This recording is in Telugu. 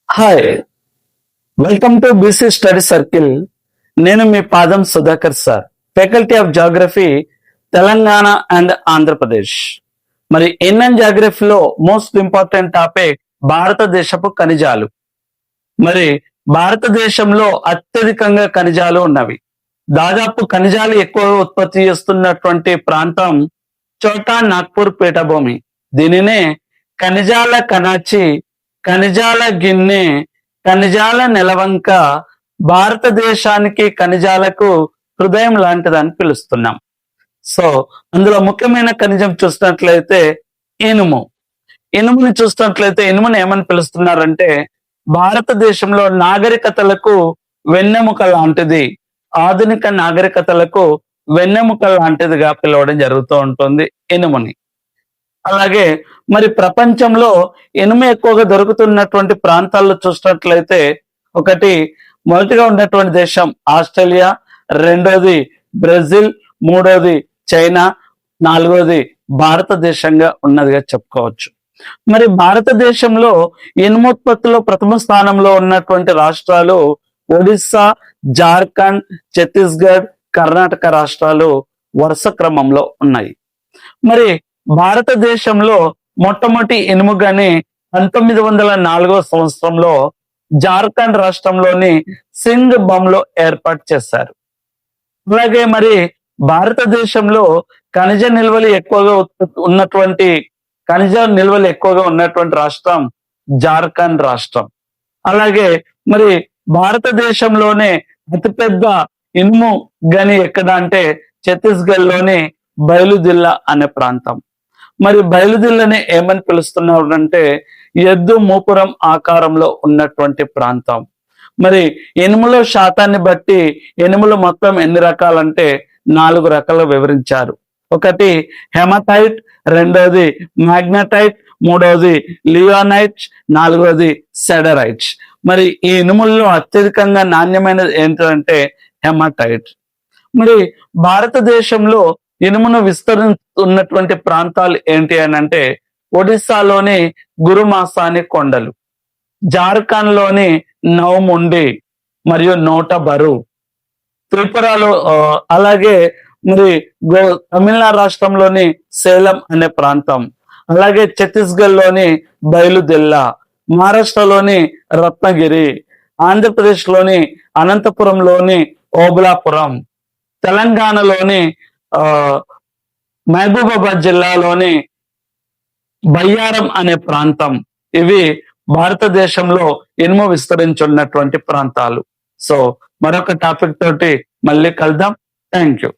Hi, welcome to BC study circle. నేను మీ పాదం Sudhakar sir, faculty of geography, Telangana and Andhra Pradesh. మరి ఎన్ఎన్ జాగ్రఫీలో మోస్ట్ ఇంపార్టెంట్ టాపిక్ భారతదేశపు ఖనిజాలు. మరి భారతదేశంలో అత్యధికంగా ఖనిజాలు ఉన్నవి. దాదాపు ఖనిజాలు ఎక్కువ ఉత్పత్తి చేస్తున్నటువంటి ప్రాంతం చోటా నాగ్పూర్ పీఠభూమి. దీనినే ఖనిజాల కనాచి, ఖనిజాల గిన్నె, ఖనిజాల నెలవంక, భారతదేశానికి ఖనిజాలకు హృదయం లాంటిదని పిలుస్తున్నాం. సో అందులో ముఖ్యమైన ఖనిజం చూసినట్లయితే ఇనుము. ఇనుముని చూసినట్లయితే ఇనుముని ఏమని పిలుస్తున్నారంటే భారతదేశంలో నాగరికతలకు వెన్నెముక లాంటిది, ఆధునిక నాగరికతలకు వెన్నెముక లాంటిదిగా పిలవడం జరుగుతూ ఉంటుంది ఇనుముని. అలాగే మరి ప్రపంచంలో ఇనుము ఎక్కువగా దొరుకుతున్నటువంటి ప్రాంతాల్లో చూసినట్లయితే మొదటిగా ఉన్నటువంటి దేశం ఆస్ట్రేలియా, రెండోది బ్రెజిల్, మూడోది చైనా, నాలుగోది భారతదేశంగా ఉన్నదిగా చెప్పుకోవచ్చు. మరి భారతదేశంలో ఇనుముత్పత్తిలో ప్రథమ స్థానంలో ఉన్నటువంటి రాష్ట్రాలు ఒడిస్సా, జార్ఖండ్, ఛత్తీస్గఢ్, కర్ణాటక రాష్ట్రాలు వరుస క్రమంలో ఉన్నాయి. మరి భారతదేశంలో మొట్టమొదటి ఇనుము గని 1904 సంవత్సరంలో జార్ఖండ్ రాష్ట్రంలోని సింగ్ బమ్లో ఏర్పాటు చేశారు. అలాగే మరి భారతదేశంలో ఖనిజ నిల్వలు ఎక్కువగా ఉన్నటువంటి రాష్ట్రం జార్ఖండ్ రాష్ట్రం. అలాగే మరి భారతదేశంలోనే అతిపెద్ద ఇనుము గని ఎక్కడ అంటే ఛత్తీస్గఢ్ లోని బయలుదిల్ల అనే ప్రాంతం. మరి బయలుదిల్లని ఏమని పిలుస్తున్నారు అంటే ఎద్దు మూపురం ఆకారంలో ఉన్నటువంటి ప్రాంతం. మరి ఇనుములో శాతాన్ని బట్టి ఇనుములు మొత్తం ఎన్ని రకాలంటే 4 రకాలు వివరించారు. ఒకటి హెమటైట్, రెండోది మ్యాగ్నటైట్, మూడోది లియోనైట్, నాలుగోది సెడరైట్. మరి ఈ ఇనుముల్లో అత్యధికంగా నాణ్యమైనది ఏంటంటే హెమటైట్. మరి భారతదేశంలో ఇనుమును విస్తరిస్తున్నటువంటి ప్రాంతాలు ఏంటి అని అంటే ఒడిస్సాలోని గురుమాసాని కొండలు, జార్ఖండ్ లోని నౌముండి మరియు నోటబరు, త్రిపురలో అలాగే మరి తమిళనాడు రాష్ట్రంలోని సేలం అనే ప్రాంతం, అలాగే ఛత్తీస్గఢ్ లోని బయలుదిల్ల, మహారాష్ట్రలోని రత్నగిరి, ఆంధ్రప్రదేశ్ లోని అనంతపురంలోని ఓబులాపురం, తెలంగాణలోని మహబూబాబాద్ జిల్లాలోని బయ్యారం అనే ప్రాంతం. ఇవి భారతదేశంలో ఇనుము విస్తరించున్నటువంటి ప్రాంతాలు. సో మరొక టాపిక్ తోటి మళ్ళీ కలుద్దాం. Thank you.